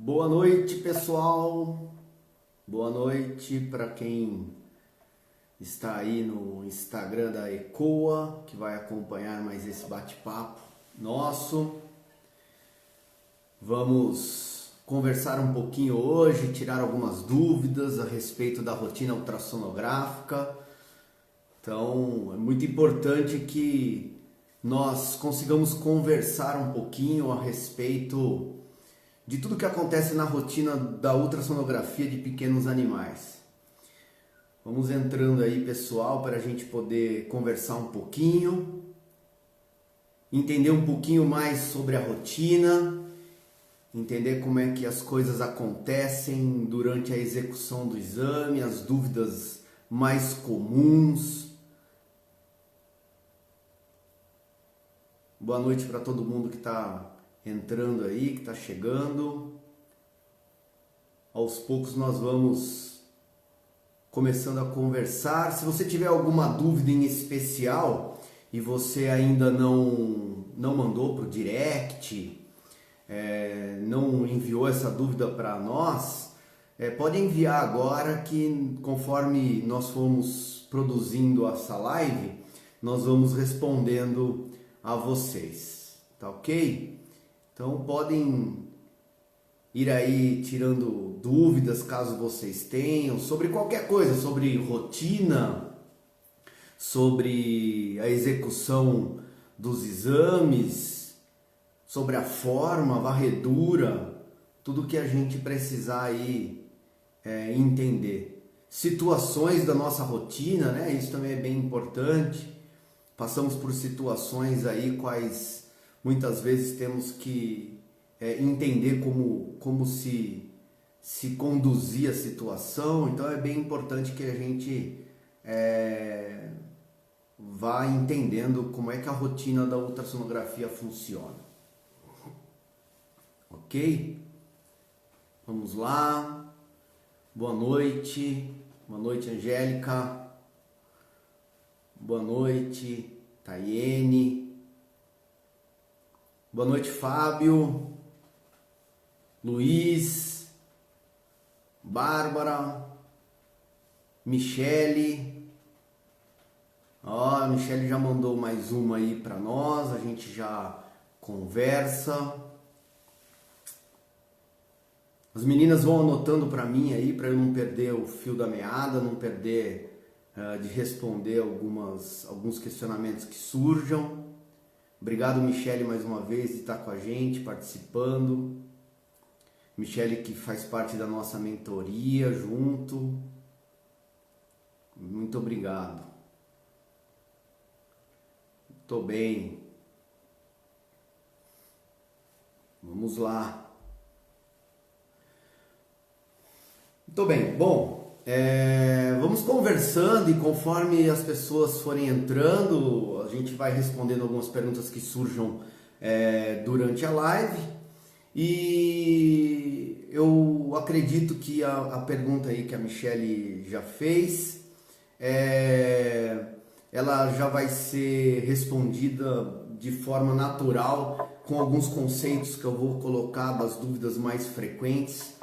Boa noite, pessoal. Boa noite para quem está aí no Instagram da ECOA, que vai acompanhar mais esse bate-papo nosso. Vamos conversar um pouquinho hoje, tirar algumas dúvidas a respeito da rotina ultrassonográfica. Então, é muito importante que nós consigamos conversar um pouquinho a respeito de tudo que acontece na rotina da ultrassonografia de pequenos animais. Vamos entrando aí, pessoal, para a gente poder conversar um pouquinho, entender um pouquinho mais sobre a rotina, entender como é que as coisas acontecem durante a execução do exame, as dúvidas mais comuns. Boa noite para todo mundo que está entrando aí, que está chegando. Aos poucos nós vamos começando a conversar. Se você tiver alguma dúvida em especial e você ainda não mandou para o direct, não enviou essa dúvida para nós, pode enviar agora, que conforme nós formos produzindo essa live, nós vamos respondendo a vocês, tá ok? Então podem ir aí tirando dúvidas caso vocês tenham sobre qualquer coisa, sobre rotina, sobre a execução dos exames, sobre a forma, a varredura, tudo que a gente precisar aí entender. Situações da nossa rotina, né? Isso também é bem importante. Passamos por situações aí quais muitas vezes temos que entender como se conduzir a situação. Então é bem importante que a gente vá entendendo como é que a rotina da ultrassonografia funciona. Ok? Vamos lá. Boa noite. Boa noite, Angélica. Boa noite, Tayene. Boa noite, Fábio, Luiz, Bárbara, Michele. A Michele já mandou mais uma aí para nós, a gente já conversa. As meninas vão anotando para mim aí, para eu não perder o fio da meada, não perder de responder alguns questionamentos que surjam. Obrigado, Michele, mais uma vez, de estar com a gente, participando. Michele, que faz parte da nossa mentoria junto. Muito obrigado. Tô bem. Vamos lá. Muito bem. Bom, vamos conversando e conforme as pessoas forem entrando, a gente vai respondendo algumas perguntas que surjam durante a live. E eu acredito que a pergunta aí que a Michele já fez, ela já vai ser respondida de forma natural, com alguns conceitos que eu vou colocar das dúvidas mais frequentes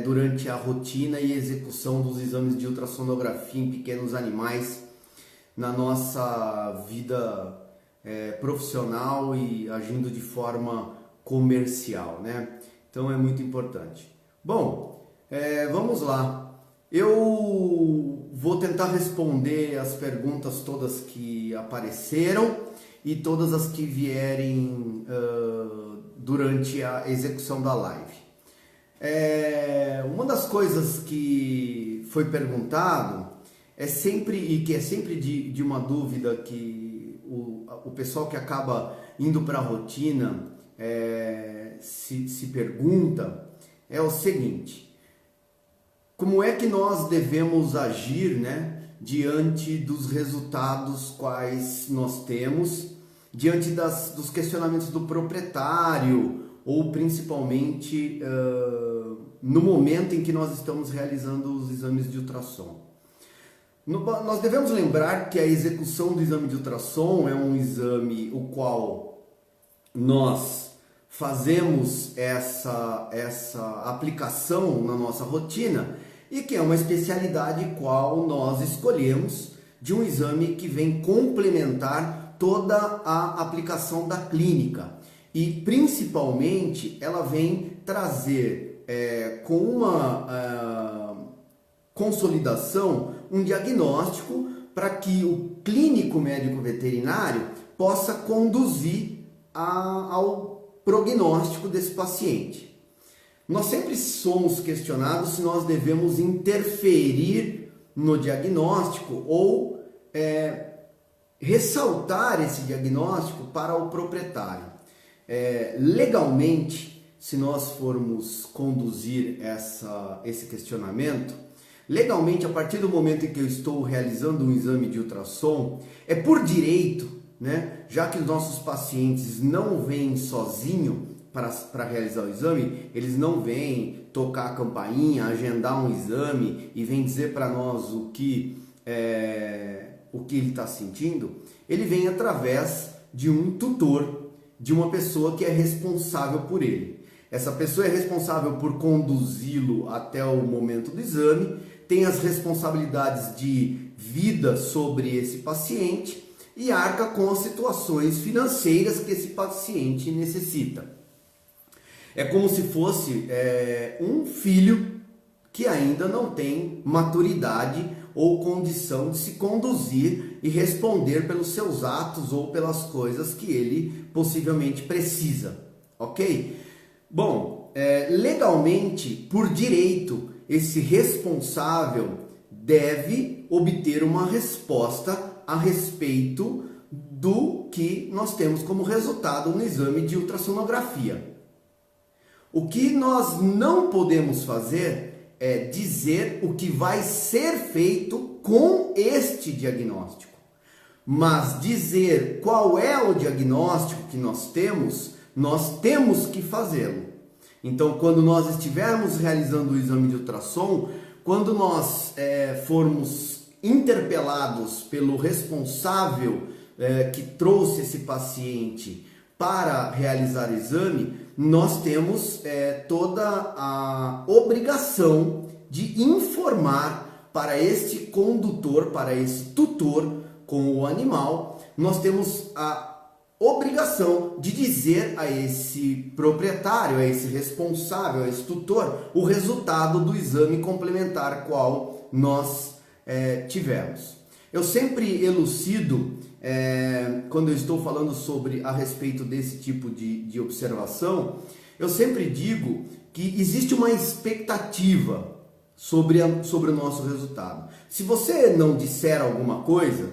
durante a rotina e execução dos exames de ultrassonografia em pequenos animais na nossa vida profissional e agindo de forma comercial, né? Então é muito importante. Bom, vamos lá. Eu vou tentar responder as perguntas todas que apareceram e todas as que vierem durante a execução da live. Uma das coisas que foi perguntado é sempre de uma dúvida que o pessoal que acaba indo para a rotina se pergunta, é o seguinte: como é que nós devemos agir, né, diante dos resultados quais nós temos, diante dos questionamentos do proprietário, ou principalmente no momento em que nós estamos realizando os exames de ultrassom. Nós devemos lembrar que a execução do exame de ultrassom é um exame o qual nós fazemos essa aplicação na nossa rotina e que é uma especialidade qual nós escolhemos de um exame que vem complementar toda a aplicação da clínica e principalmente ela vem trazer com uma consolidação um diagnóstico para que o clínico médico veterinário possa conduzir ao prognóstico desse paciente. Nós sempre somos questionados se nós devemos interferir no diagnóstico ou ressaltar esse diagnóstico para o proprietário. Legalmente, se nós formos conduzir esse questionamento, legalmente, a partir do momento em que eu estou realizando um exame de ultrassom, é por direito, né? Já que os nossos pacientes não vêm sozinho para realizar o exame, eles não vêm tocar a campainha, agendar um exame e vêm dizer para nós o que ele está sentindo. Ele vem através de um tutor, de uma pessoa que é responsável por ele. Essa pessoa é responsável por conduzi-lo até o momento do exame, tem as responsabilidades de vida sobre esse paciente e arca com as situações financeiras que esse paciente necessita. É como se fosse um filho que ainda não tem maturidade ou condição de se conduzir e responder pelos seus atos ou pelas coisas que ele possivelmente precisa, ok? Bom, legalmente, por direito, esse responsável deve obter uma resposta a respeito do que nós temos como resultado no exame de ultrassonografia. O que nós não podemos fazer é dizer o que vai ser feito com este diagnóstico, mas dizer qual é o diagnóstico que nós temos que fazê-lo. Então, quando nós estivermos realizando o exame de ultrassom, quando nós formos interpelados pelo responsável que trouxe esse paciente para realizar o exame, nós temos toda a obrigação de informar para este condutor, para esse tutor com o animal, nós temos a obrigação de dizer a esse proprietário, a esse responsável, a esse tutor, o resultado do exame complementar qual nós tivemos. Eu sempre elucido, quando eu estou falando a respeito desse tipo de observação, eu sempre digo que existe uma expectativa sobre o nosso resultado. Se você não disser alguma coisa,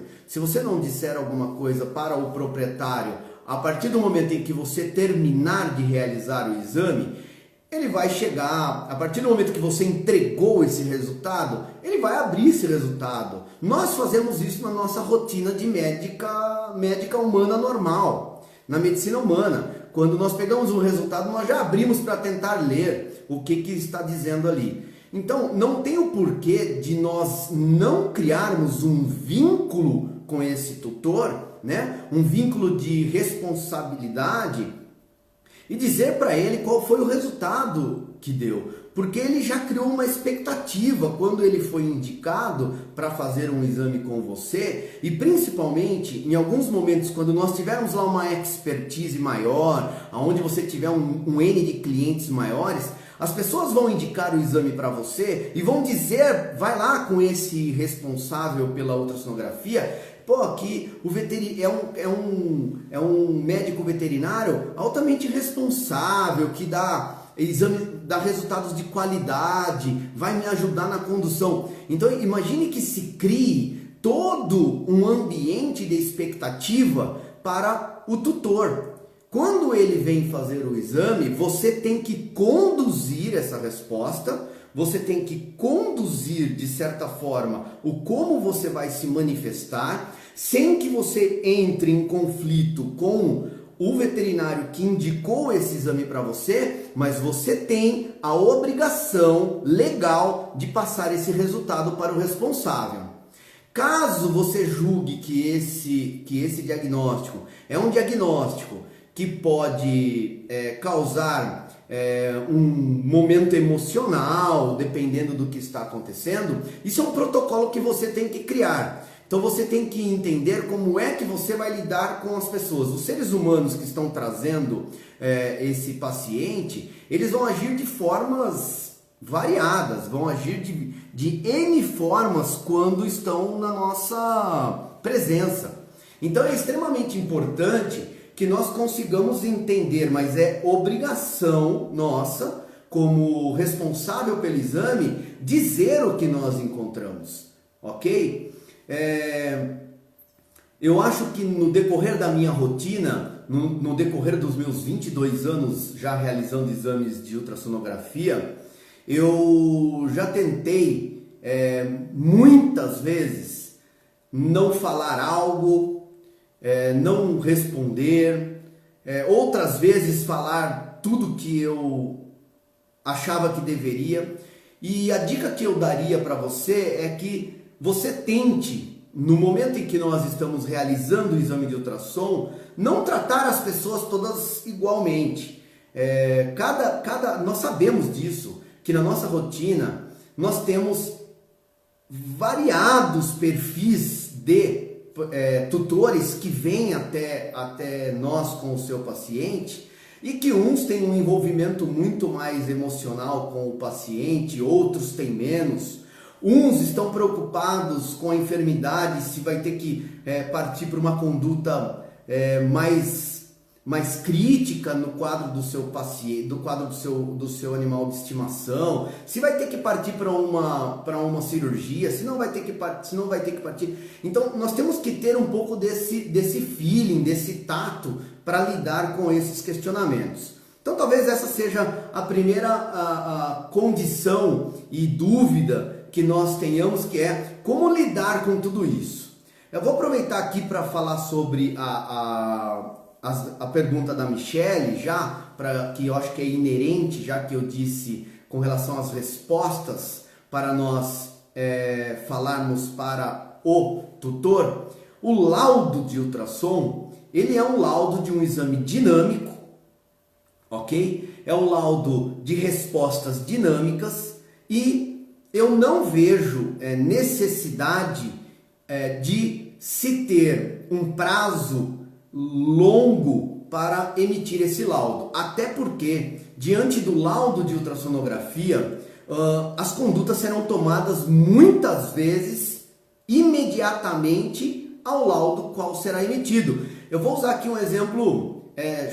para o proprietário, a partir do momento em que você terminar de realizar o exame, ele vai chegar, a partir do momento que você entregou esse resultado, ele vai abrir esse resultado. Nós fazemos isso na nossa rotina de médica humana normal, na medicina humana. Quando nós pegamos um resultado, nós já abrimos para tentar ler o que está dizendo ali. Então, não tem o porquê de nós não criarmos um vínculo com esse tutor, né? Um vínculo de responsabilidade e dizer para ele qual foi o resultado que deu, porque ele já criou uma expectativa quando ele foi indicado para fazer um exame com você, e principalmente em alguns momentos quando nós tivermos lá uma expertise maior, onde você tiver um N de clientes maiores, as pessoas vão indicar o exame para você e vão dizer, vai lá com esse responsável pela ultrassonografia, pô, aqui o é um médico veterinário altamente responsável, que dá resultados de qualidade, vai me ajudar na condução. Então imagine que se crie todo um ambiente de expectativa para o tutor. Quando ele vem fazer o exame, você tem que conduzir essa resposta, você tem que conduzir, de certa forma, o como você vai se manifestar, sem que você entre em conflito com o veterinário que indicou esse exame para você, mas você tem a obrigação legal de passar esse resultado para o responsável. Caso você julgue que esse diagnóstico é um diagnóstico que pode causar um momento emocional, dependendo do que está acontecendo. Isso é um protocolo que você tem que criar. Então você tem que entender como é que você vai lidar com as pessoas. Os seres humanos que estão trazendo esse paciente, eles vão agir de formas variadas, vão agir de N formas quando estão na nossa presença. Então é extremamente importante que nós consigamos entender, mas é obrigação nossa, como responsável pelo exame, dizer o que nós encontramos, ok? Eu acho que no decorrer da minha rotina, no decorrer dos meus 22 anos já realizando exames de ultrassonografia, eu já tentei muitas vezes não falar algo, não responder, outras vezes falar tudo que eu achava que deveria. E a dica que eu daria para você é que você tente, no momento em que nós estamos realizando o exame de ultrassom, não tratar as pessoas todas igualmente. Nós sabemos disso, que na nossa rotina nós temos variados perfis de tutores que vêm até nós com o seu paciente, e que uns têm um envolvimento muito mais emocional com o paciente, outros têm menos. Uns estão preocupados com a enfermidade, se vai ter que partir para uma conduta mais crítica no quadro do seu paciente, do quadro do seu animal de estimação, se vai ter que partir para uma cirurgia, se não vai ter que partir. Então nós temos que ter um pouco desse feeling, desse tato para lidar com esses questionamentos. Então talvez essa seja a primeira a condição e dúvida que nós tenhamos, que é como lidar com tudo isso. Eu vou aproveitar aqui para falar sobre a pergunta da Michele, que eu acho que é inerente, já que eu disse com relação às respostas, para nós falarmos para o tutor. O laudo de ultrassom, ele é um laudo de um exame dinâmico, ok? É um laudo de respostas dinâmicas, e eu não vejo necessidade de se ter um prazo longo para emitir esse laudo. Até porque, diante do laudo de ultrassonografia, as condutas serão tomadas muitas vezes imediatamente ao laudo qual será emitido. Eu vou usar aqui um exemplo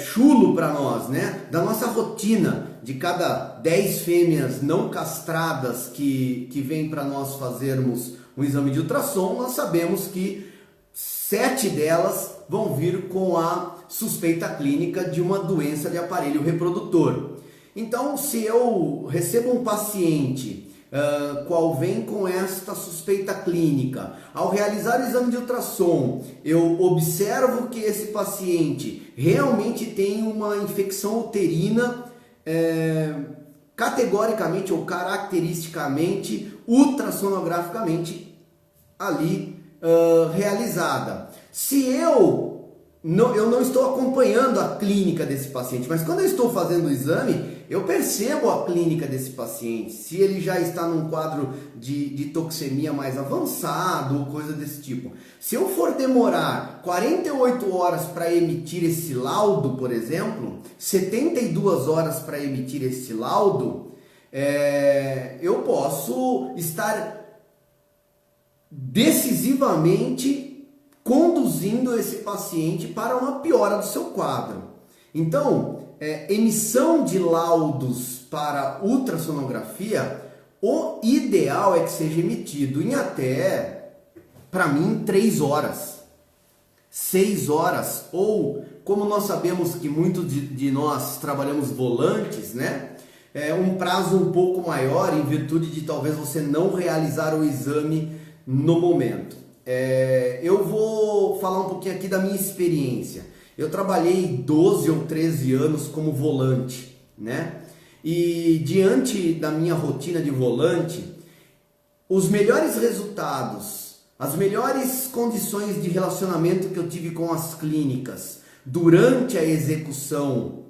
chulo para nós, né? Da nossa rotina. De cada 10 fêmeas não castradas que vêm para nós fazermos um exame de ultrassom, nós sabemos que 7 delas vão vir com a suspeita clínica de uma doença de aparelho reprodutor. Então, se eu recebo um paciente qual vem com esta suspeita clínica, ao realizar o exame de ultrassom, eu observo que esse paciente realmente tem uma infecção uterina categoricamente ou caracteristicamente, ultrassonograficamente ali realizada. Se eu não estou acompanhando a clínica desse paciente, mas quando eu estou fazendo o exame, eu percebo a clínica desse paciente, se ele já está num quadro de toxemia mais avançado ou coisa desse tipo. Se eu for demorar 48 horas para emitir esse laudo, por exemplo, 72 horas para emitir esse laudo, eu posso estar decisivamente conduzindo esse paciente para uma piora do seu quadro. Então, emissão de laudos para ultrassonografia, o ideal é que seja emitido em até, para mim, 3 horas, 6 horas, ou como nós sabemos que muitos de nós trabalhamos volantes, né? Um prazo um pouco maior, em virtude de talvez você não realizar o exame no momento. Eu vou falar um pouquinho aqui da minha experiência. Eu trabalhei 12 ou 13 anos como volante, né? E diante da minha rotina de volante, os melhores resultados, as melhores condições de relacionamento que eu tive com as clínicas durante a execução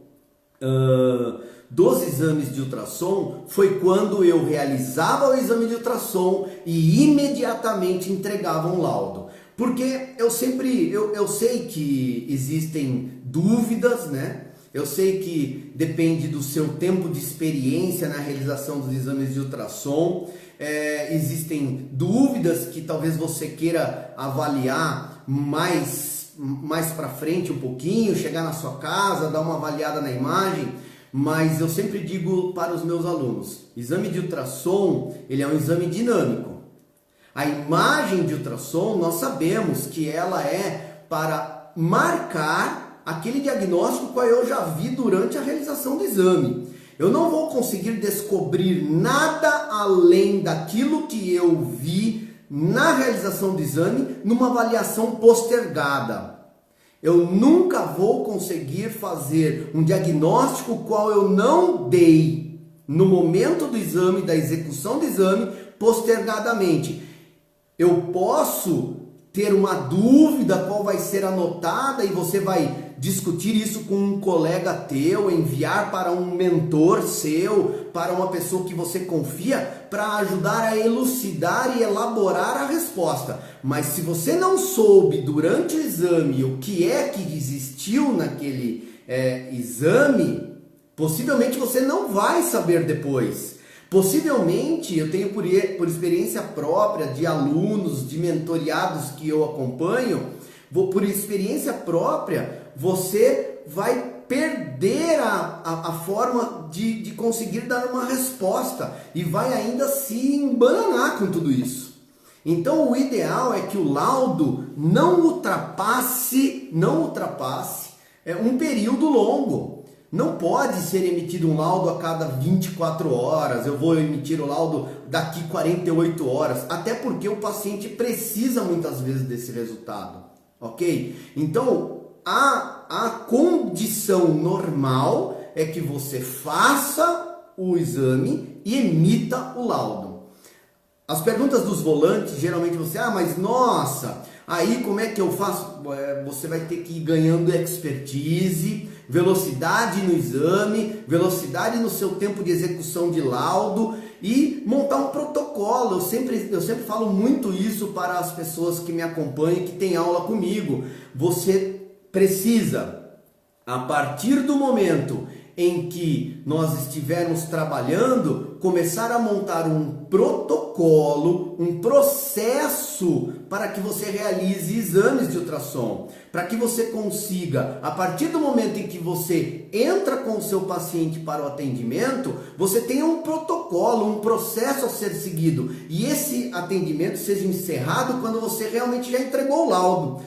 dos exames de ultrassom foi quando eu realizava o exame de ultrassom e imediatamente entregava um laudo. Porque eu sei que existem dúvidas, né? Eu sei que depende do seu tempo de experiência na realização dos exames de ultrassom. Existem dúvidas que talvez você queira avaliar mais para frente um pouquinho, chegar na sua casa, dar uma avaliada na imagem. Mas eu sempre digo para os meus alunos, exame de ultrassom, ele é um exame dinâmico. A imagem de ultrassom, nós sabemos que ela é para marcar aquele diagnóstico que eu já vi durante a realização do exame. Eu não vou conseguir descobrir nada além daquilo que eu vi na realização do exame numa avaliação postergada. Eu nunca vou conseguir fazer um diagnóstico qual eu não dei no momento do exame, da execução do exame, postergadamente. Eu posso ter uma dúvida qual vai ser anotada e você vai discutir isso com um colega teu, enviar para um mentor seu, para uma pessoa que você confia, para ajudar a elucidar e elaborar a resposta. Mas se você não soube durante o exame o que é que existiu naquele exame, possivelmente você não vai saber depois. Possivelmente, eu tenho por experiência própria de alunos, de mentoriados que eu acompanho, por experiência própria, você vai perder a forma de conseguir dar uma resposta e vai ainda se embananar com tudo isso. Então o ideal é que o laudo não ultrapasse um período longo. Não pode ser emitido um laudo a cada 24 horas, eu vou emitir o laudo daqui 48 horas, até porque o paciente precisa muitas vezes desse resultado, ok? Então, a condição normal é que você faça o exame e emita o laudo. As perguntas dos volantes, geralmente você, mas nossa, aí como é que eu faço? Você vai ter que ir ganhando expertise, velocidade no exame, velocidade no seu tempo de execução de laudo e montar um protocolo. Eu sempre falo muito isso para as pessoas que me acompanham, que têm aula comigo. Você precisa, a partir do momento em que nós estivermos trabalhando, começar a montar um protocolo, um processo para que você realize exames de ultrassom, para que você consiga, a partir do momento em que você entra com o seu paciente para o atendimento, você tenha um protocolo, um processo a ser seguido e esse atendimento seja encerrado quando você realmente já entregou o laudo.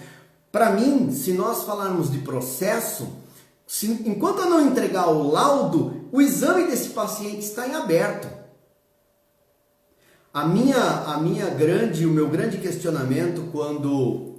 Para mim, se nós falarmos de processo, enquanto eu não entregar o laudo, o exame desse paciente está em aberto. O meu grande questionamento quando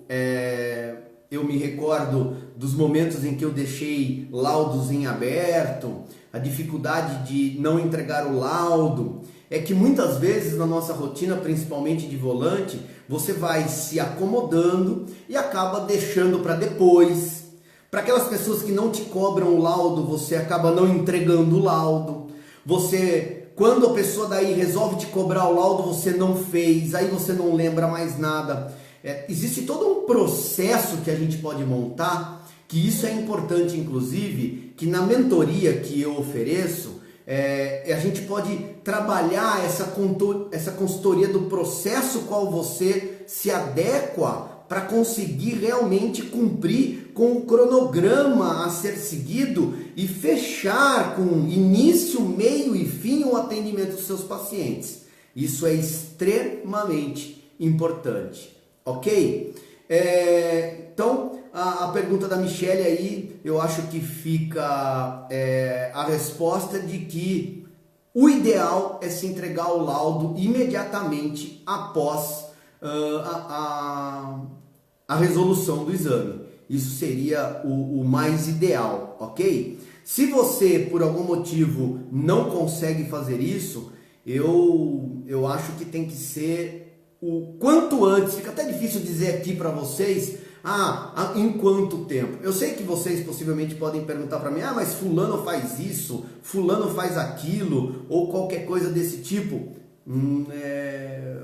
eu me recordo dos momentos em que eu deixei laudos em aberto, a dificuldade de não entregar o laudo, é que muitas vezes na nossa rotina, principalmente de volante, você vai se acomodando e acaba deixando para depois. Para aquelas pessoas que não te cobram o laudo, você acaba não entregando o laudo. Quando a pessoa daí resolve te cobrar o laudo, você não fez, aí você não lembra mais nada. Existe todo um processo que a gente pode montar, que isso é importante, inclusive, que na mentoria que eu ofereço, a gente pode trabalhar essa consultoria do processo qual você se adequa para conseguir realmente cumprir com o cronograma a ser seguido e fechar com início, meio e fim o atendimento dos seus pacientes. Isso é extremamente importante, ok? Então, a pergunta da Michelle aí, eu acho que fica a resposta de que o ideal é se entregar o laudo imediatamente após a resolução do exame. Isso seria o mais ideal, ok? Se você, por algum motivo, não consegue fazer isso, eu acho que tem que ser o quanto antes. Fica até difícil dizer aqui para vocês, Em quanto tempo? Eu sei que vocês possivelmente podem perguntar para mim, mas fulano faz isso, fulano faz aquilo, ou qualquer coisa desse tipo.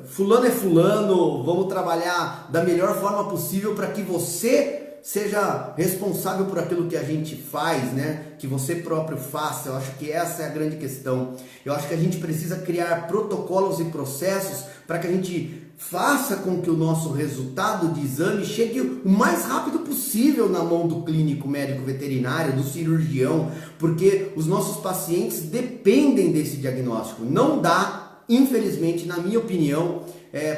Fulano é fulano, vamos trabalhar da melhor forma possível para que você seja responsável por aquilo que a gente faz, né? Que você próprio faça. Eu acho que essa é a grande questão. Eu acho que a gente precisa criar protocolos e processos para que a gente faça com que o nosso resultado de exame chegue o mais rápido possível na mão do clínico médico veterinário, do cirurgião, porque os nossos pacientes dependem desse diagnóstico. Não dá, infelizmente, na minha opinião,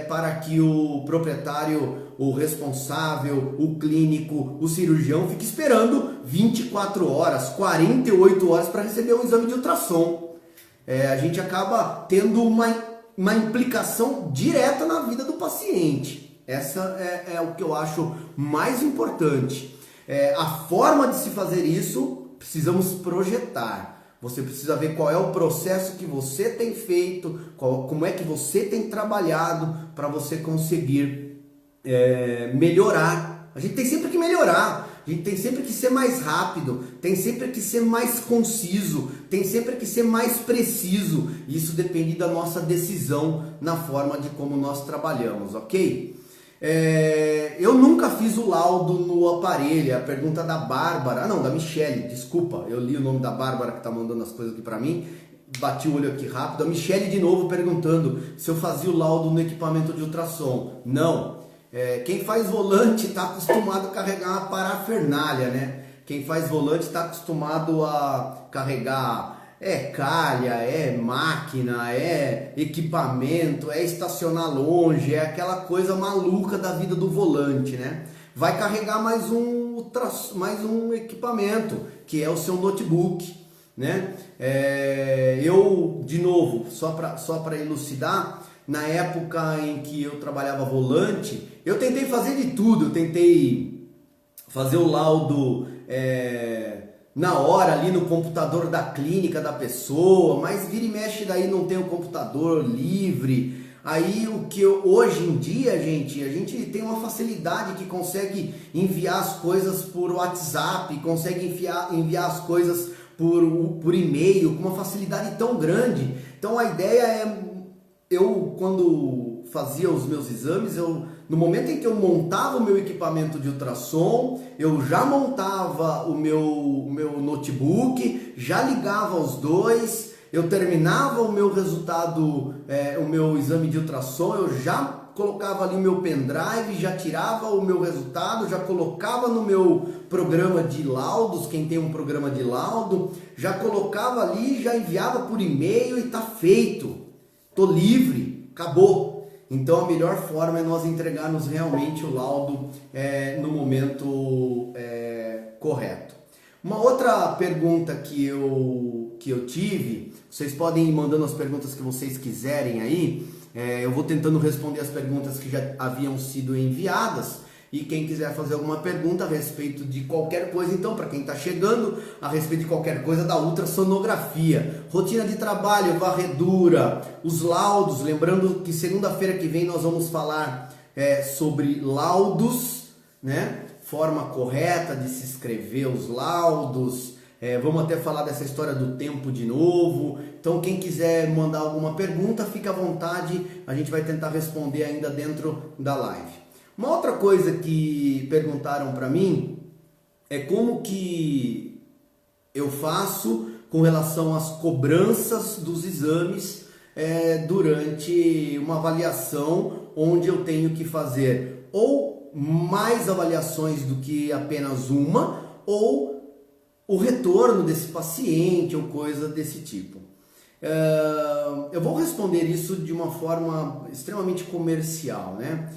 para que o proprietário, o responsável, o clínico, o cirurgião fique esperando 24 horas, 48 horas para receber um exame de ultrassom. A gente acaba tendo uma implicação direta na vida do paciente. Essa é o que eu acho mais importante. A forma de se fazer isso, precisamos projetar. Você precisa ver qual é o processo que você tem feito, como é que você tem trabalhado para você conseguir melhorar. A gente tem sempre que melhorar, a gente tem sempre que ser mais rápido, tem sempre que ser mais conciso, tem sempre que ser mais preciso. Isso depende da nossa decisão na forma de como nós trabalhamos, ok? Eu nunca fiz o laudo no aparelho. A pergunta da Bárbara, da Michele, desculpa, eu li o nome da Bárbara que está mandando as coisas aqui para mim, bati o olho aqui rápido. A Michele de novo perguntando se eu fazia o laudo no equipamento de ultrassom. Não. Quem faz volante está acostumado a carregar uma parafernália, né? Quem faz volante está acostumado a carregar calha, máquina, equipamento, estacionar longe, aquela coisa maluca da vida do volante, né? Vai carregar mais um equipamento, que é o seu notebook, né? Eu, de novo, só para elucidar, na época em que eu trabalhava volante, eu tentei fazer de tudo. Eu tentei fazer o laudo na hora ali no computador da clínica da pessoa, mas vira e mexe daí não tem o computador livre. Aí hoje em dia, gente, a gente tem uma facilidade que consegue enviar as coisas por WhatsApp, consegue enviar as coisas por e-mail com uma facilidade tão grande. Então a ideia eu quando fazia os meus exames, no momento em que eu montava o meu equipamento de ultrassom, eu já montava o meu notebook, já ligava os dois, eu terminava o meu resultado, o meu exame de ultrassom, eu já colocava ali o meu pendrive, já tirava o meu resultado, já colocava no meu programa de laudos, quem tem um programa de laudo, já colocava ali, já enviava por e-mail e tá feito. Tô livre, acabou. Então a melhor forma é nós entregarmos realmente o laudo no momento correto. Uma outra pergunta que eu tive, vocês podem ir mandando as perguntas que vocês quiserem aí, eu vou tentando responder as perguntas que já haviam sido enviadas. E quem quiser fazer alguma pergunta a respeito de qualquer coisa, então, para quem está chegando, a respeito de qualquer coisa da ultrassonografia, rotina de trabalho, varredura, os laudos, lembrando que segunda-feira que vem nós vamos falar sobre laudos, né? Forma correta de se escrever os laudos, vamos até falar dessa história do tempo de novo. Então quem quiser mandar alguma pergunta, fica à vontade, a gente vai tentar responder ainda dentro da live. Uma outra coisa que perguntaram para mim é como que eu faço com relação às cobranças dos exames durante uma avaliação onde eu tenho que fazer ou mais avaliações do que apenas uma, ou o retorno desse paciente ou coisa desse tipo. Eu vou responder isso de uma forma extremamente comercial, né?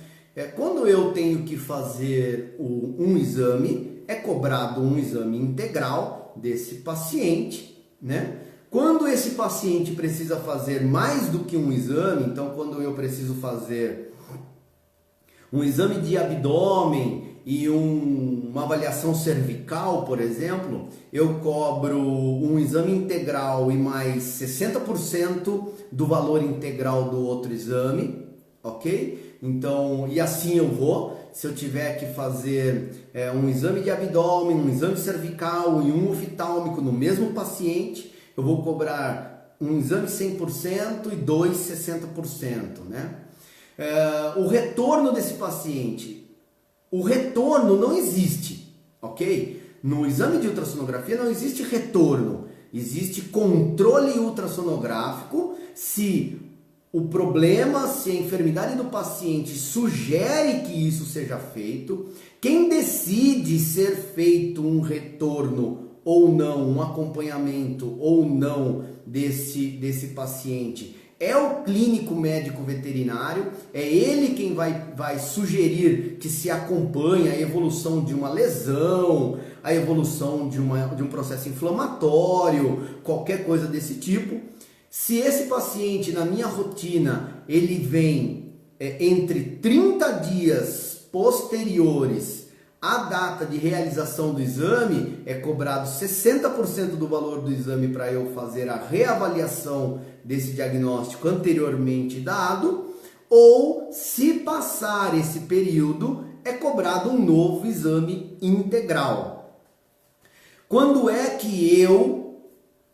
Quando eu tenho que fazer um exame, é cobrado um exame integral desse paciente, né? Quando esse paciente precisa fazer mais do que um exame, então quando eu preciso fazer um exame de abdômen e uma avaliação cervical, por exemplo, eu cobro um exame integral e mais 60% do valor integral do outro exame, ok? Então, e assim eu vou. se eu tiver que fazer um exame de abdômen, um exame cervical e um oftálmico no mesmo paciente, eu vou cobrar um exame 100% e dois 60%, né? O retorno desse paciente, o retorno não existe, ok? No exame de ultrassonografia não existe retorno, existe controle ultrassonográfico se o problema, se a enfermidade do paciente sugere que isso seja feito. Quem decide ser feito um retorno ou não, um acompanhamento ou não desse paciente é o clínico médico veterinário, é ele quem vai sugerir que se acompanhe a evolução de uma lesão, a evolução de um processo inflamatório, qualquer coisa desse tipo. Se esse paciente, na minha rotina, ele vem entre 30 dias posteriores à data de realização do exame, é cobrado 60% do valor do exame para eu fazer a reavaliação desse diagnóstico anteriormente dado, ou se passar esse período, é cobrado um novo exame integral. Quando é que eu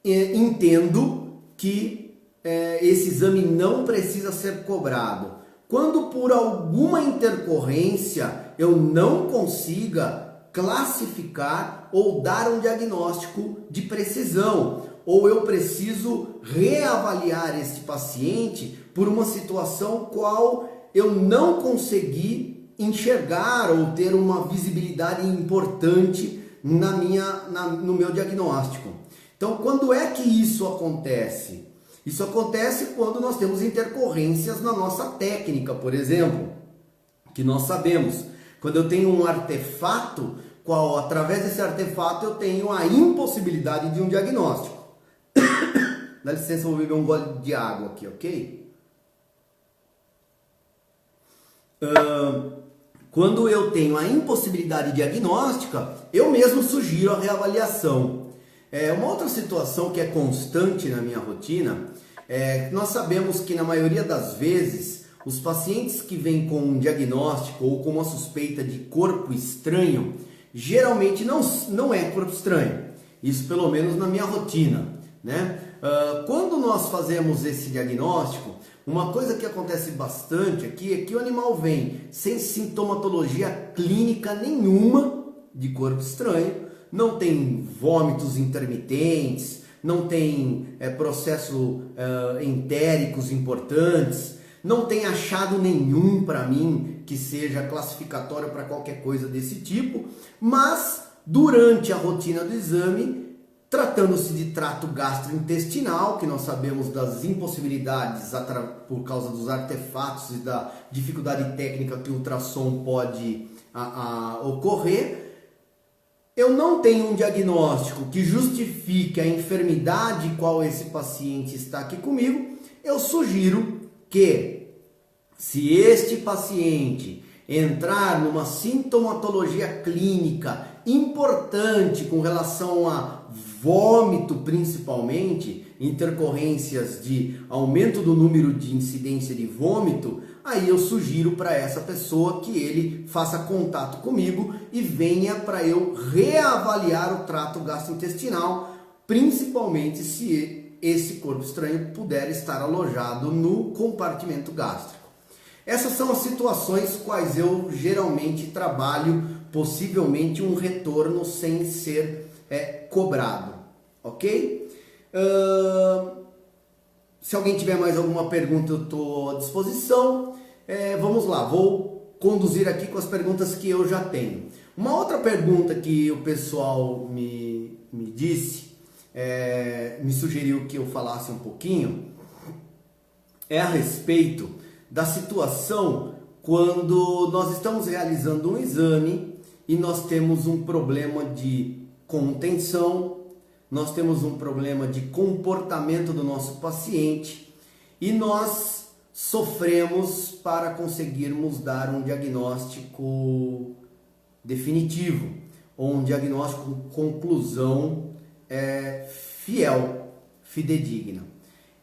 entendo que esse exame não precisa ser cobrado? Quando por alguma intercorrência eu não consiga classificar ou dar um diagnóstico de precisão, ou eu preciso reavaliar este paciente por uma situação qual eu não consegui enxergar ou ter uma visibilidade importante no meu diagnóstico. Então, quando é que isso acontece? Isso acontece quando nós temos intercorrências na nossa técnica, por exemplo, que nós sabemos. Quando eu tenho um artefato, qual através desse artefato eu tenho a impossibilidade de um diagnóstico. Dá licença, eu vou beber um gole de água aqui, ok? Quando eu tenho a impossibilidade diagnóstica, eu mesmo sugiro a reavaliação. Uma outra situação que é constante na minha rotina é que nós sabemos que na maioria das vezes os pacientes que vêm com um diagnóstico ou com uma suspeita de corpo estranho, geralmente não é corpo estranho. Isso pelo menos na minha rotina, né? Quando nós fazemos esse diagnóstico, uma coisa que acontece bastante aqui é que o animal vem sem sintomatologia clínica nenhuma de corpo estranho, não tem vômitos intermitentes, não tem processo entéricos importantes, não tem achado nenhum para mim que seja classificatório para qualquer coisa desse tipo, mas durante a rotina do exame, tratando-se de trato gastrointestinal, que nós sabemos das impossibilidades por causa dos artefatos e da dificuldade técnica que o ultrassom pode ocorrer, eu não tenho um diagnóstico que justifique a enfermidade qual esse paciente está aqui comigo, eu sugiro que, se este paciente entrar numa sintomatologia clínica importante com relação a vômito principalmente, intercorrências de aumento do número de incidência de vômito, aí eu sugiro para essa pessoa que ele faça contato comigo e venha para eu reavaliar o trato gastrointestinal, principalmente se esse corpo estranho puder estar alojado no compartimento gástrico. Essas são as situações quais eu geralmente trabalho, possivelmente um retorno sem ser cobrado, ok? Se alguém tiver mais alguma pergunta, eu estou à disposição. Vamos lá, vou conduzir aqui com as perguntas que eu já tenho. Uma outra pergunta que o pessoal me disse, me sugeriu que eu falasse um pouquinho, é a respeito da situação quando nós estamos realizando um exame e nós temos um problema de contenção, nós temos um problema de comportamento do nosso paciente e nós sofremos para conseguirmos dar um diagnóstico definitivo ou um diagnóstico com conclusão fidedigna.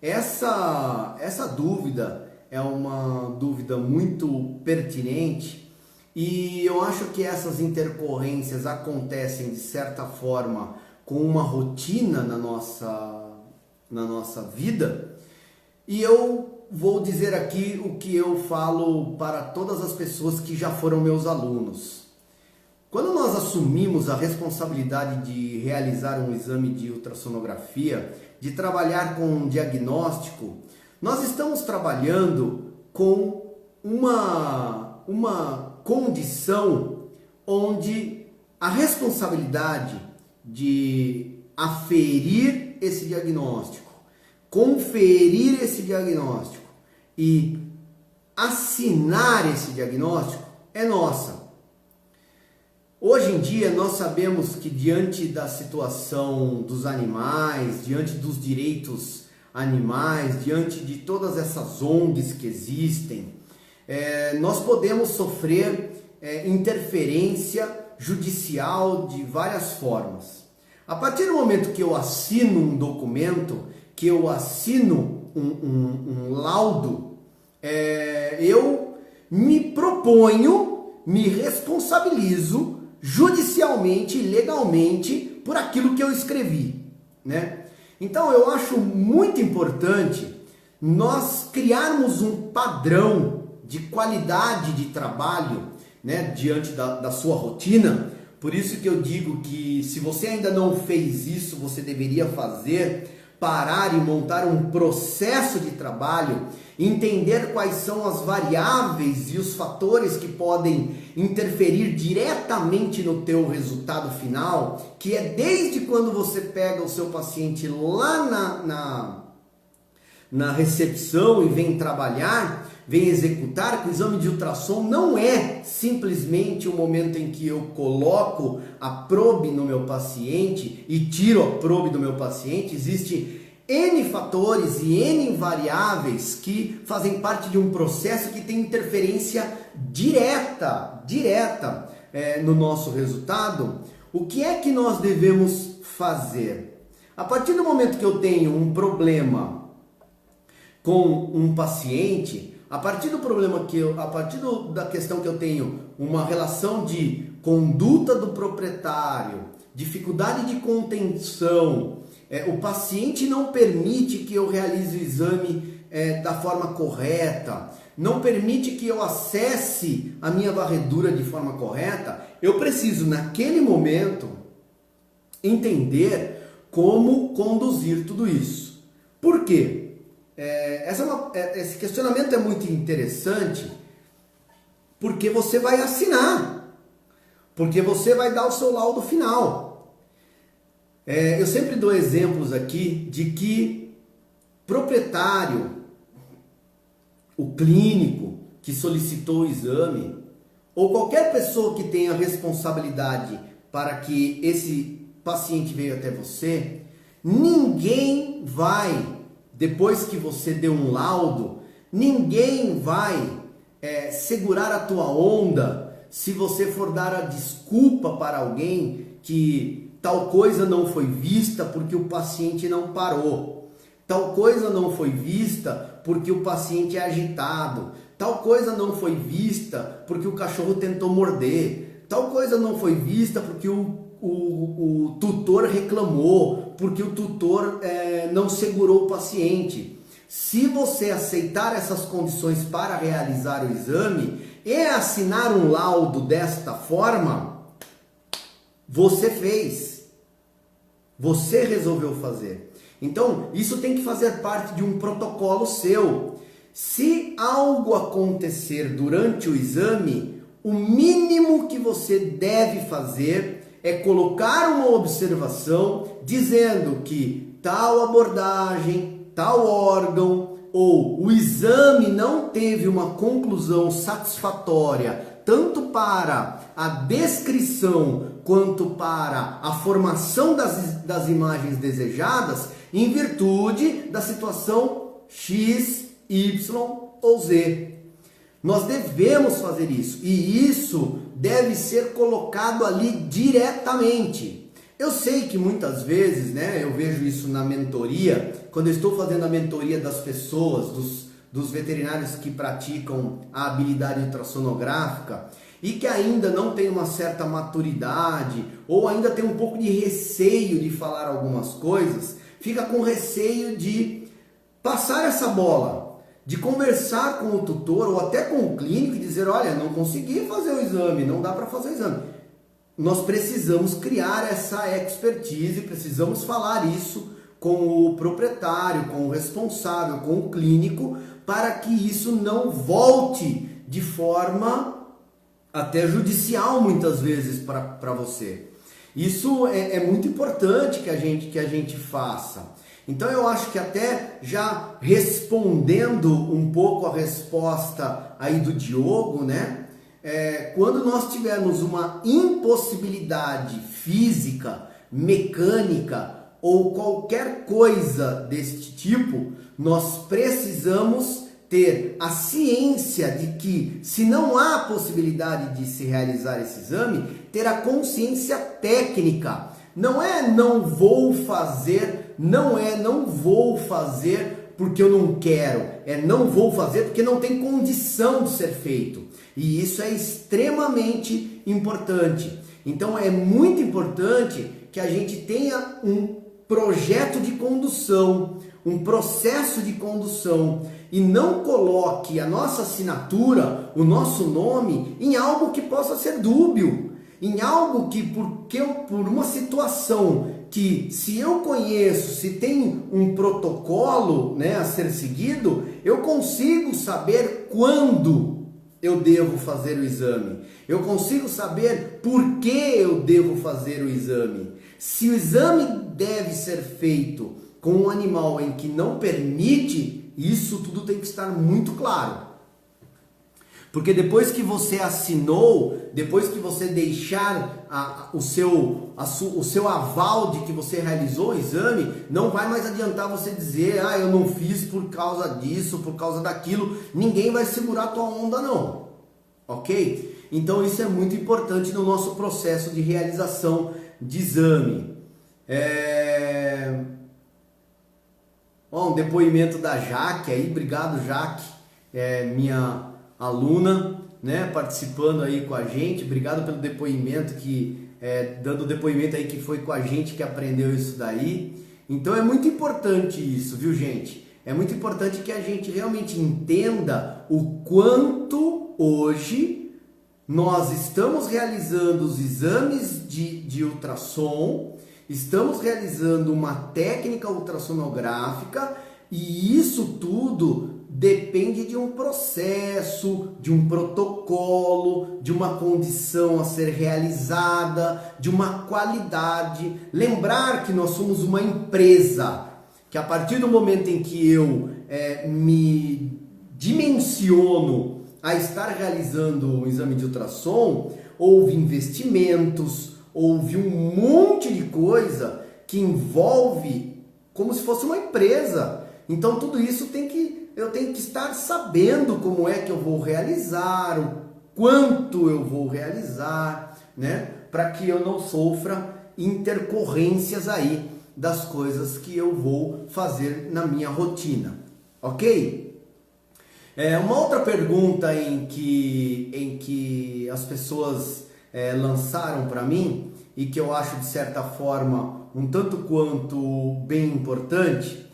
Essa dúvida é uma dúvida muito pertinente E eu acho que essas intercorrências acontecem de certa forma com uma rotina na nossa vida. E eu vou dizer aqui o que eu falo para todas as pessoas que já foram meus alunos. Quando nós assumimos a responsabilidade de realizar um exame de ultrassonografia, de trabalhar com um diagnóstico, nós estamos trabalhando com uma condição onde a responsabilidade de aferir esse diagnóstico, conferir esse diagnóstico e assinar esse diagnóstico é nossa. Hoje em dia nós sabemos que diante da situação dos animais, diante dos direitos animais, diante de todas essas ONGs que existem, nós podemos sofrer interferência judicial de várias formas. A partir do momento que eu assino um documento, que eu assino um laudo, eu me proponho, me responsabilizo judicialmente e legalmente por aquilo que eu escrevi, né? Então eu acho muito importante nós criarmos um padrão de qualidade de trabalho, né, diante da sua rotina. Por isso que eu digo que se você ainda não fez isso, você deveria fazer, parar e montar um processo de trabalho, entender quais são as variáveis e os fatores que podem interferir diretamente no teu resultado final, que é desde quando você pega o seu paciente lá na recepção e vem trabalhar, vem executar, que o exame de ultrassom não é simplesmente o momento em que eu coloco a probe no meu paciente e tiro a probe do meu paciente. Existe N fatores e N variáveis que fazem parte de um processo que tem interferência direta no nosso resultado. O que é que nós devemos fazer? A partir do momento que eu tenho um problema com um paciente, a partir da questão que eu tenho uma relação de conduta do proprietário, dificuldade de contenção, o paciente não permite que eu realize o exame da forma correta, não permite que eu acesse a minha varredura de forma correta, eu preciso naquele momento entender como conduzir tudo isso. Por quê? Esse questionamento é muito interessante, porque você vai assinar, porque você vai dar o seu laudo final. Eu sempre dou exemplos aqui de que proprietário, o clínico que solicitou o exame, ou qualquer pessoa que tenha responsabilidade para que esse paciente veio até você, ninguém vai, depois que você deu um laudo, ninguém vai segurar a tua onda se você for dar a desculpa para alguém que tal coisa não foi vista porque o paciente não parou, tal coisa não foi vista porque o paciente é agitado, tal coisa não foi vista porque o cachorro tentou morder, tal coisa não foi vista porque o tutor reclamou, porque o tutor não segurou o paciente. Se você aceitar essas condições para realizar o exame e assinar um laudo desta forma, você fez, você resolveu fazer. Então, isso tem que fazer parte de um protocolo seu. Se algo acontecer durante o exame, o mínimo que você deve fazer é colocar uma observação dizendo que tal abordagem, tal órgão ou o exame não teve uma conclusão satisfatória tanto para a descrição quanto para a formação das imagens desejadas em virtude da situação X, Y ou Z. Nós devemos fazer isso e isso deve ser colocado ali diretamente. Eu sei que muitas vezes, eu vejo isso na mentoria, quando eu estou fazendo a mentoria das pessoas, dos veterinários que praticam a habilidade ultrassonográfica, e que ainda não tem uma certa maturidade ou ainda tem um pouco de receio de falar algumas coisas, fica com receio de passar essa bola, de conversar com o tutor ou até com o clínico e dizer, olha, não consegui fazer o exame, não dá para fazer o exame. Nós precisamos criar essa expertise, precisamos falar isso com o proprietário, com o responsável, com o clínico, para que isso não volte de forma até judicial muitas vezes para você. Isso é muito importante que a gente faça. Então eu acho que até já respondendo um pouco a resposta aí do Diogo, né? Quando nós tivermos uma impossibilidade física, mecânica ou qualquer coisa deste tipo, nós precisamos ter a ciência de que, se não há possibilidade de se realizar esse exame, ter a consciência técnica. Não é não vou fazer, não vou fazer porque eu não quero, é não vou fazer porque não tem condição de ser feito. E isso é extremamente importante. Então é muito importante que a gente tenha um projeto de condução, um processo de condução e não coloque a nossa assinatura, o nosso nome em algo que possa ser dúbio, em algo que por uma situação que se eu conheço, se tem um protocolo, né, a ser seguido, eu consigo saber quando eu devo fazer o exame. Eu consigo saber por que eu devo fazer o exame. Se o exame deve ser feito com um animal em que não permite, isso tudo tem que estar muito claro. Porque depois que você assinou, depois que você deixar o seu aval de que você realizou o exame, não vai mais adiantar você dizer, eu não fiz por causa disso, por causa daquilo. Ninguém vai segurar a tua onda não, ok? Então isso é muito importante no nosso processo de realização de exame. Um depoimento da Jaque aí, obrigado Jaque, minha aluna, né, participando aí com a gente, obrigado pelo depoimento, dando o depoimento aí que foi com a gente que aprendeu isso daí. Então é muito importante isso, viu gente? É muito importante que a gente realmente entenda o quanto hoje nós estamos realizando os exames de ultrassom, estamos realizando uma técnica ultrassonográfica e isso tudo depende de um processo, de um protocolo, de uma condição a ser realizada, de uma qualidade. Lembrar que nós somos uma empresa, que a partir do momento em que eu me dimensiono a estar realizando um exame de ultrassom, houve investimentos, houve um monte de coisa que envolve como se fosse uma empresa. Então tudo isso eu tenho que estar sabendo como é que eu vou realizar, o quanto eu vou realizar, né? Para que eu não sofra intercorrências aí das coisas que eu vou fazer na minha rotina, ok? Uma outra pergunta em que as pessoas lançaram para mim e que eu acho de certa forma um tanto quanto bem importante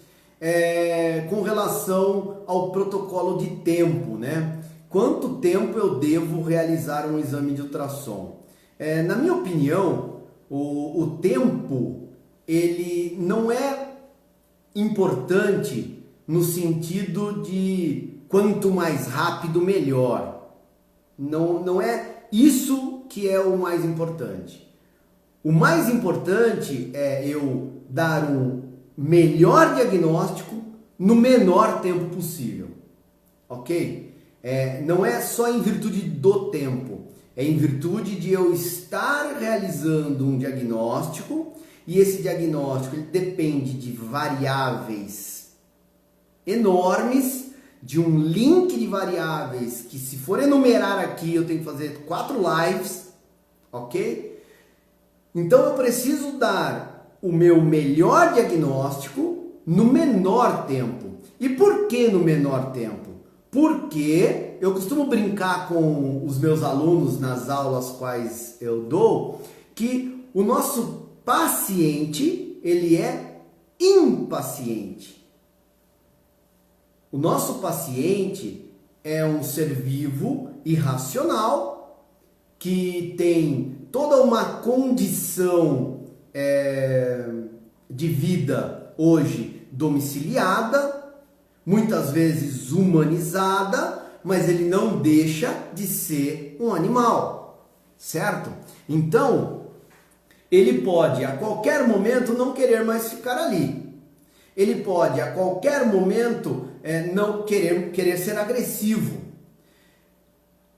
com relação ao protocolo de tempo, né? Quanto tempo eu devo realizar um exame de ultrassom? Na minha opinião, o tempo ele não é importante no sentido de quanto mais rápido melhor. Não é isso que é o mais importante. O mais importante é eu dar um melhor diagnóstico no menor tempo possível, ok? Não é só em virtude do tempo, é em virtude de eu estar realizando um diagnóstico e esse diagnóstico ele depende de variáveis enormes, de um link de variáveis que, se for enumerar aqui, eu tenho que fazer 4 lives, ok? Então eu preciso dar o meu melhor diagnóstico no menor tempo. E por que no menor tempo? Porque eu costumo brincar com os meus alunos nas aulas quais eu dou, que o nosso paciente, ele é impaciente. O nosso paciente é um ser vivo, irracional, que tem toda uma condição de vida hoje domiciliada, muitas vezes humanizada, mas ele não deixa de ser um animal, certo? Então, ele pode a qualquer momento não querer mais ficar ali. Ele pode a qualquer momento não querer ser agressivo.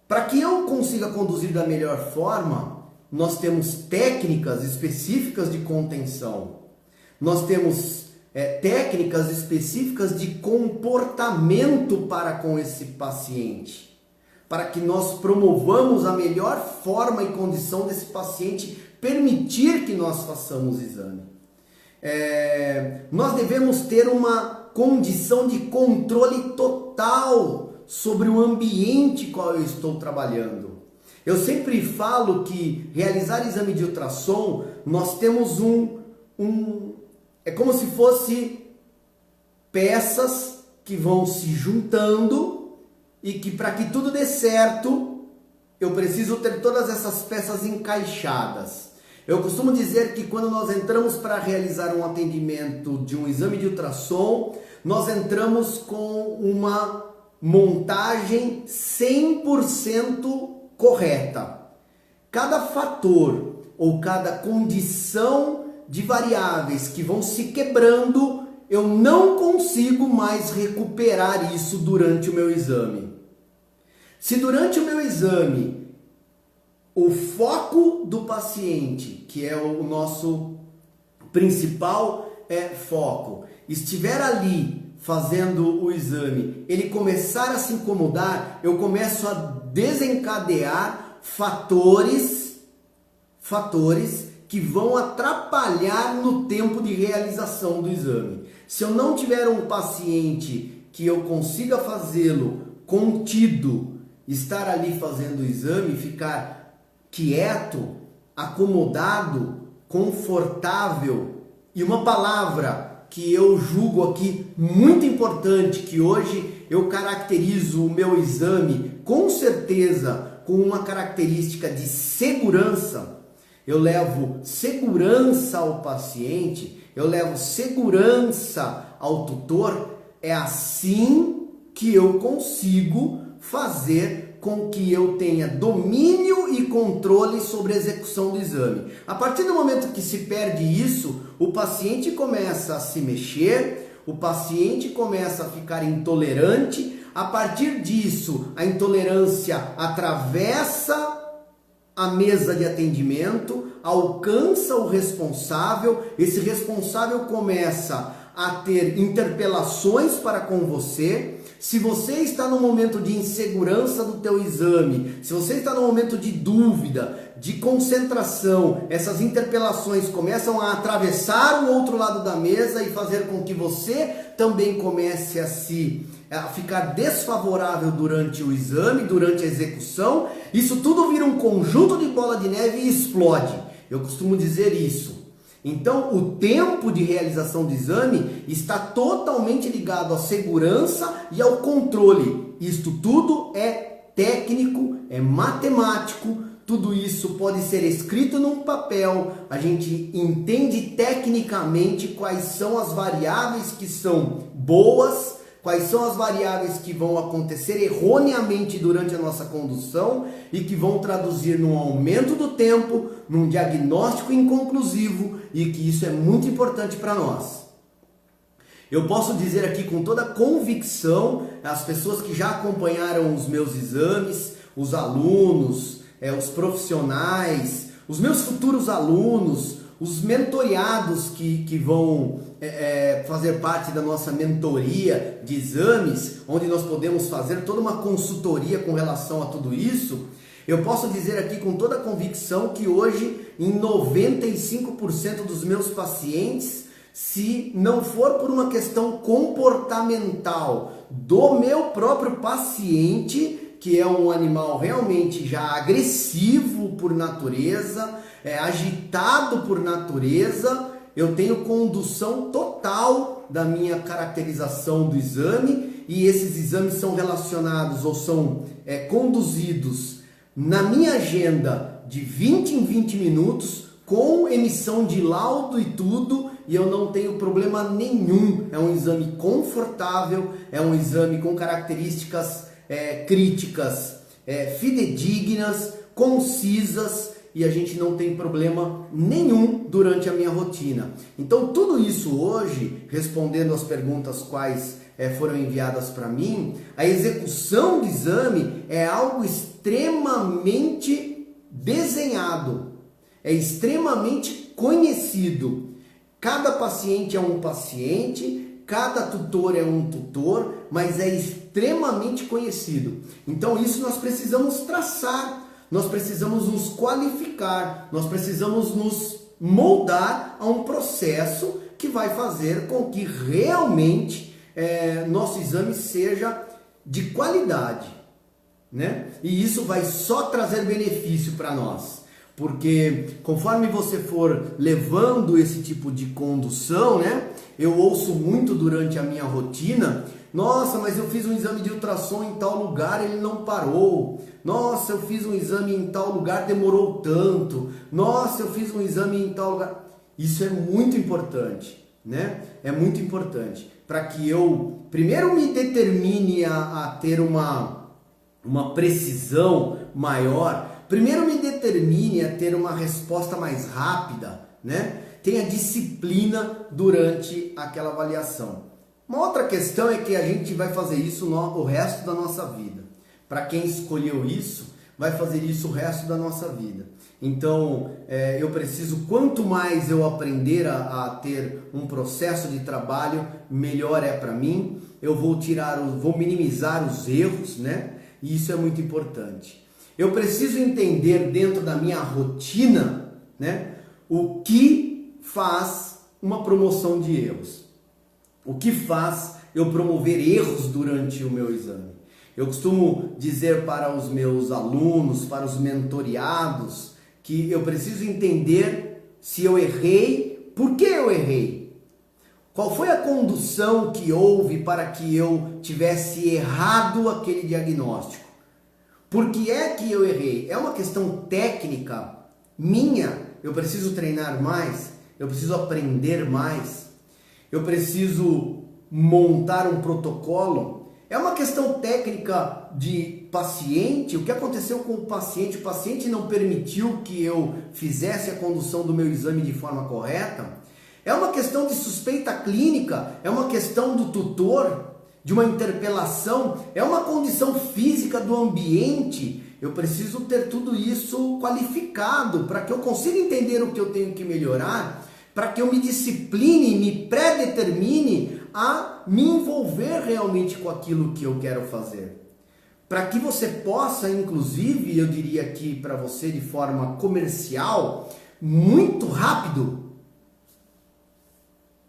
Para que eu consiga conduzir da melhor forma, nós temos técnicas específicas de contenção. Nós temos técnicas específicas de comportamento para com esse paciente, para que nós promovamos a melhor forma e condição desse paciente permitir que nós façamos o exame. Nós devemos ter uma condição de controle total sobre o ambiente qual eu estou trabalhando. Eu sempre falo que realizar exame de ultrassom, nós temos é como se fosse peças que vão se juntando e que para que tudo dê certo, eu preciso ter todas essas peças encaixadas. Eu costumo dizer que quando nós entramos para realizar um atendimento de um exame de ultrassom, nós entramos com uma montagem 100% correta. Cada fator ou cada condição de variáveis que vão se quebrando, eu não consigo mais recuperar isso durante o meu exame. Se durante o meu exame o foco do paciente, que é o nosso principal foco, estiver ali fazendo o exame, ele começar a se incomodar, eu começo a desencadear fatores que vão atrapalhar no tempo de realização do exame. Se eu não tiver um paciente que eu consiga fazê-lo contido, estar ali fazendo o exame, ficar quieto, acomodado, confortável, e uma palavra que eu julgo aqui muito importante, que hoje eu caracterizo o meu exame com certeza com uma característica de segurança. Eu levo segurança ao paciente, eu levo segurança ao tutor. É assim que eu consigo fazer com que eu tenha domínio e controle sobre a execução do exame. A partir do momento que se perde isso, o paciente começa a se mexer, o paciente começa a ficar intolerante. A partir disso, a intolerância atravessa a mesa de atendimento, alcança o responsável, esse responsável começa a ter interpelações para com você. Se você está no momento de insegurança do teu exame, se você está no momento de dúvida, de concentração, essas interpelações começam a atravessar o outro lado da mesa e fazer com que você também comece a ficar desfavorável durante o exame, durante a execução. Isso tudo vira um conjunto de bola de neve e explode. Eu costumo dizer isso. Então, o tempo de realização do exame está totalmente ligado à segurança e ao controle. Isto tudo é técnico, é matemático, tudo isso pode ser escrito num papel. A gente entende tecnicamente quais são as variáveis que são boas, quais são as variáveis que vão acontecer erroneamente durante a nossa condução e que vão traduzir num aumento do tempo, num diagnóstico inconclusivo, e que isso é muito importante para nós. Eu posso dizer aqui com toda convicção, as pessoas que já acompanharam os meus exames, os alunos, os profissionais, os meus futuros alunos, os mentoriados que vão fazer parte da nossa mentoria de exames, onde nós podemos fazer toda uma consultoria com relação a tudo isso. Eu posso dizer aqui com toda a convicção que hoje, em 95% dos meus pacientes, se não for por uma questão comportamental do meu próprio paciente, que é um animal realmente já agressivo por natureza, agitado por natureza, eu tenho condução total da minha caracterização do exame, e esses exames são relacionados ou são conduzidos na minha agenda de 20 em 20 minutos, com emissão de laudo e tudo, e eu não tenho problema nenhum. É um exame confortável, é um exame com características críticas fidedignas, concisas, e a gente não tem problema nenhum durante a minha rotina. Então tudo isso hoje, respondendo às perguntas quais foram enviadas para mim, a execução do exame é algo extremamente desenhado, é extremamente conhecido. Cada paciente é um paciente, cada tutor é um tutor, mas é extremamente conhecido. Então isso nós precisamos traçar, nós precisamos nos qualificar, nós precisamos nos moldar a um processo que vai fazer com que realmente nosso exame seja de qualidade, né? E isso vai só trazer benefício para nós. Porque conforme você for levando esse tipo de condução, né? Eu ouço muito durante a minha rotina: nossa, mas eu fiz um exame de ultrassom em tal lugar, ele não parou. Nossa, eu fiz um exame em tal lugar, demorou tanto. Nossa, eu fiz um exame em tal lugar. Isso é muito importante, né? É muito importante para que eu primeiro me determine a ter uma precisão maior. Primeiro me determine a ter uma resposta mais rápida, né? Tenha disciplina durante aquela avaliação. Uma outra questão é que a gente vai fazer isso o resto da nossa vida. Para quem escolheu isso, vai fazer isso o resto da nossa vida. Então, eu preciso, quanto mais eu aprender a ter um processo de trabalho, melhor é para mim. Eu vou minimizar os erros, né? E isso é muito importante. Eu preciso entender dentro da minha rotina, né, o que faz uma promoção de erros. O que faz eu promover erros durante o meu exame. Eu costumo dizer para os meus alunos, para os mentoriados, que eu preciso entender se eu errei, por que eu errei. Qual foi a condução que houve para que eu tivesse errado aquele diagnóstico? Por que é que eu errei? É uma questão técnica minha? Eu preciso treinar mais? Eu preciso aprender mais? Eu preciso montar um protocolo? É uma questão técnica de paciente? O que aconteceu com o paciente? O paciente não permitiu que eu fizesse a condução do meu exame de forma correta? É uma questão de suspeita clínica? É uma questão do tutor? De uma interpelação? É uma condição física do ambiente? Eu preciso ter tudo isso qualificado para que eu consiga entender o que eu tenho que melhorar, para que eu me discipline, me predetermine a me envolver realmente com aquilo que eu quero fazer. Para que você possa, inclusive, eu diria aqui para você de forma comercial, muito rápido,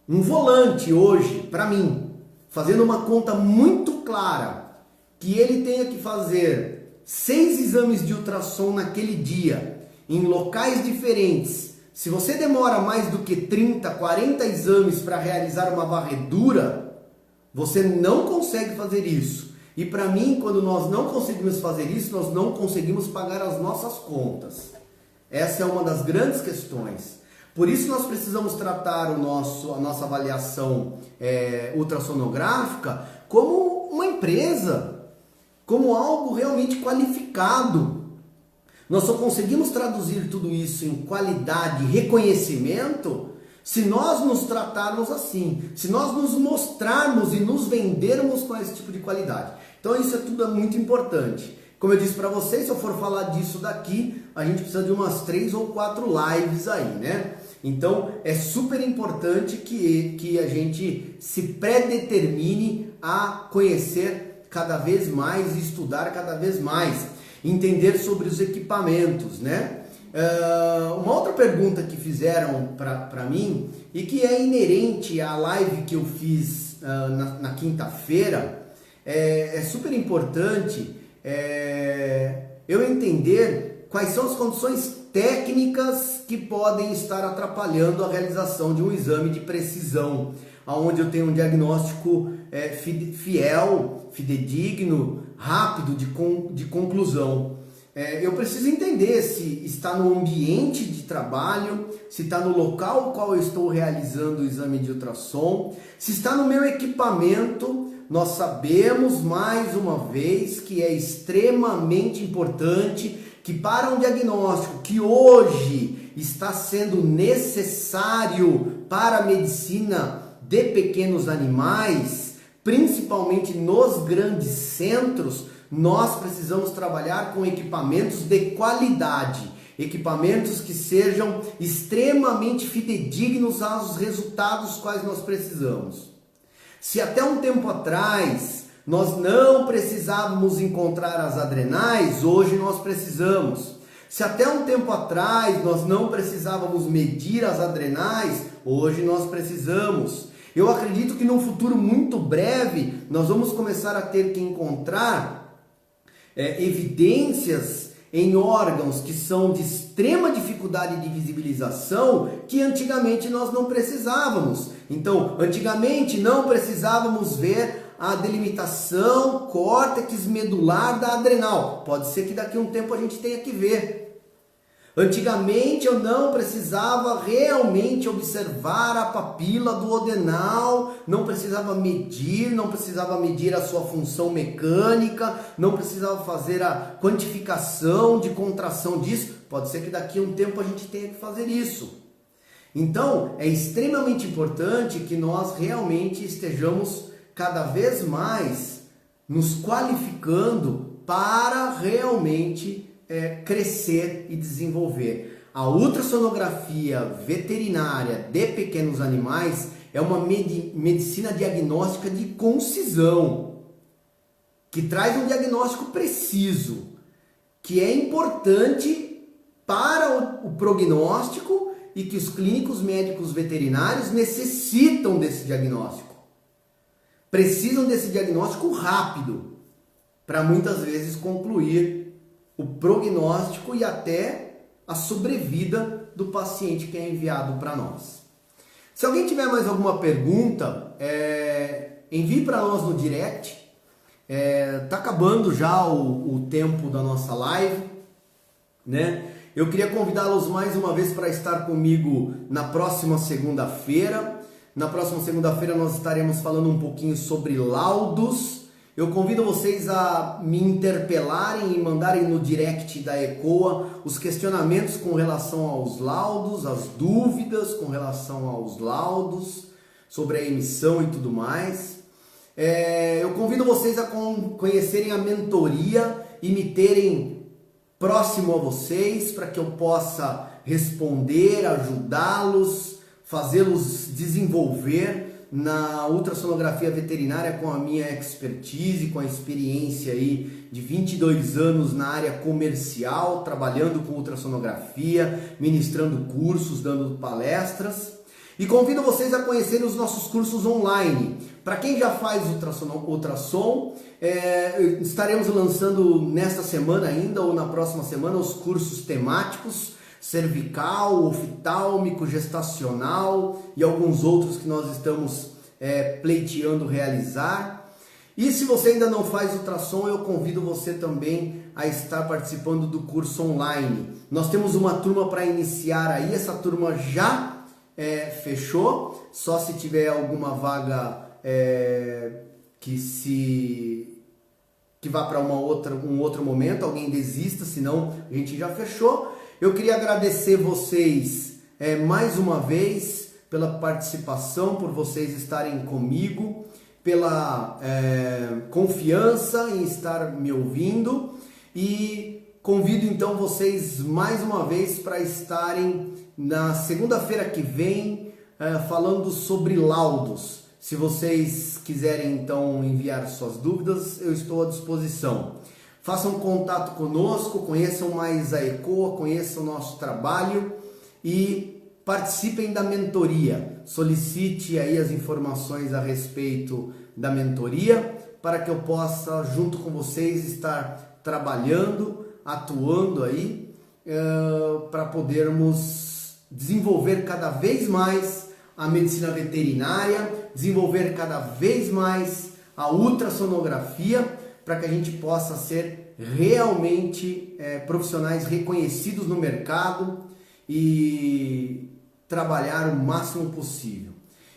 um volante hoje, para mim, fazendo uma conta muito clara, que ele tenha que fazer 6 exames de ultrassom naquele dia, em locais diferentes. Se você demora mais do que 30, 40 exames para realizar uma varredura, você não consegue fazer isso. E para mim, quando nós não conseguimos fazer isso, nós não conseguimos pagar as nossas contas. Essa é uma das grandes questões. Por isso nós precisamos tratar a nossa avaliação ultrassonográfica como uma empresa, como algo realmente qualificado. Nós só conseguimos traduzir tudo isso em qualidade e reconhecimento se nós nos tratarmos assim, se nós nos mostrarmos e nos vendermos com esse tipo de qualidade. Então isso tudo é muito importante. Como eu disse para vocês, se eu for falar disso daqui, a gente precisa de umas 3 ou 4 lives aí, né? Então é super importante que a gente se predetermine a conhecer cada vez mais, estudar cada vez mais, entender sobre os equipamentos, né? uma outra pergunta que fizeram para mim e que é inerente à live que eu fiz na quinta-feira, é super importante eu entender quais são as condições técnicas que podem estar atrapalhando a realização de um exame de precisão, onde eu tenho um diagnóstico fiel, fidedigno, rápido de conclusão. Eu preciso entender se está no ambiente de trabalho, se está no local no qual eu estou realizando o exame de ultrassom, se está no meu equipamento. Nós sabemos, mais uma vez, que é extremamente importante que para um diagnóstico que hoje está sendo necessário para a medicina de pequenos animais, principalmente nos grandes centros, nós precisamos trabalhar com equipamentos de qualidade, equipamentos que sejam extremamente fidedignos aos resultados quais nós precisamos. Se até um tempo atrás nós não precisávamos encontrar as adrenais, hoje nós precisamos. Se até um tempo atrás nós não precisávamos medir as adrenais, hoje nós precisamos. Eu acredito que num futuro muito breve nós vamos começar a ter que encontrar evidências em órgãos que são de extrema dificuldade de visibilização que antigamente nós não precisávamos. Então, antigamente não precisávamos ver a delimitação córtex medular da adrenal. Pode ser que daqui a um tempo a gente tenha que ver. Antigamente eu não precisava realmente observar a papila do odenal, não precisava medir a sua função mecânica, não precisava fazer a quantificação de contração disso. Pode ser que daqui a um tempo a gente tenha que fazer isso. Então, é extremamente importante que nós realmente estejamos cada vez mais nos qualificando para realmente crescer e desenvolver. A ultrassonografia veterinária de pequenos animais é uma medicina diagnóstica de concisão, que traz um diagnóstico preciso, que é importante para o prognóstico e que os clínicos médicos veterinários necessitam desse diagnóstico. Precisam desse diagnóstico rápido, para muitas vezes concluir o prognóstico e até a sobrevida do paciente que é enviado para nós. Se alguém tiver mais alguma pergunta, envie para nós no direct. Tá acabando já o tempo da nossa live, né? Eu queria convidá-los mais uma vez para estar comigo na próxima segunda-feira. Na próxima segunda-feira nós estaremos falando um pouquinho sobre laudos. Eu convido vocês a me interpelarem e mandarem no direct da ECOA os questionamentos com relação aos laudos, as dúvidas com relação aos laudos, sobre a emissão e tudo mais. Eu convido vocês a conhecerem a mentoria e me terem próximo a vocês para que eu possa responder, ajudá-los, fazê-los desenvolver na ultrassonografia veterinária com a minha expertise, com a experiência aí de 22 anos na área comercial, trabalhando com ultrassonografia, ministrando cursos, dando palestras. E convido vocês a conhecerem os nossos cursos online. Para quem já faz ultrassom, estaremos lançando nesta semana ainda ou na próxima semana os cursos temáticos, cervical, oftálmico, gestacional e alguns outros que nós estamos pleiteando realizar. E se você ainda não faz ultrassom, eu convido você também a estar participando do curso online. Nós temos uma turma para iniciar aí, essa turma já fechou, só se tiver alguma vaga que vá para um outro momento, alguém desista, senão a gente já fechou. Eu queria agradecer vocês mais uma vez pela participação, por vocês estarem comigo, pela confiança em estar me ouvindo, e convido então vocês mais uma vez para estarem na segunda-feira que vem falando sobre laudos. Se vocês quiserem então enviar suas dúvidas, eu estou à disposição. Façam contato conosco, conheçam mais a ECOA, conheçam o nosso trabalho e participem da mentoria. Solicite aí as informações a respeito da mentoria para que eu possa, junto com vocês, estar trabalhando, atuando aí para podermos desenvolver cada vez mais a medicina veterinária, desenvolver cada vez mais a ultrassonografia, para que a gente possa ser realmente profissionais reconhecidos no mercado e trabalhar o máximo possível.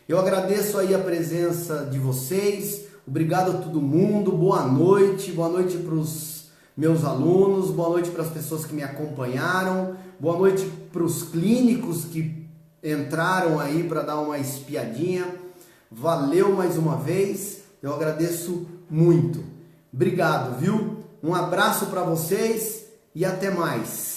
Eu agradeço aí a presença de vocês, obrigado a todo mundo, boa noite para os meus alunos, boa noite para as pessoas que me acompanharam, boa noite para os clínicos que entraram aí para dar uma espiadinha. Valeu mais uma vez, eu agradeço muito. Obrigado, viu? Um abraço para vocês e até mais.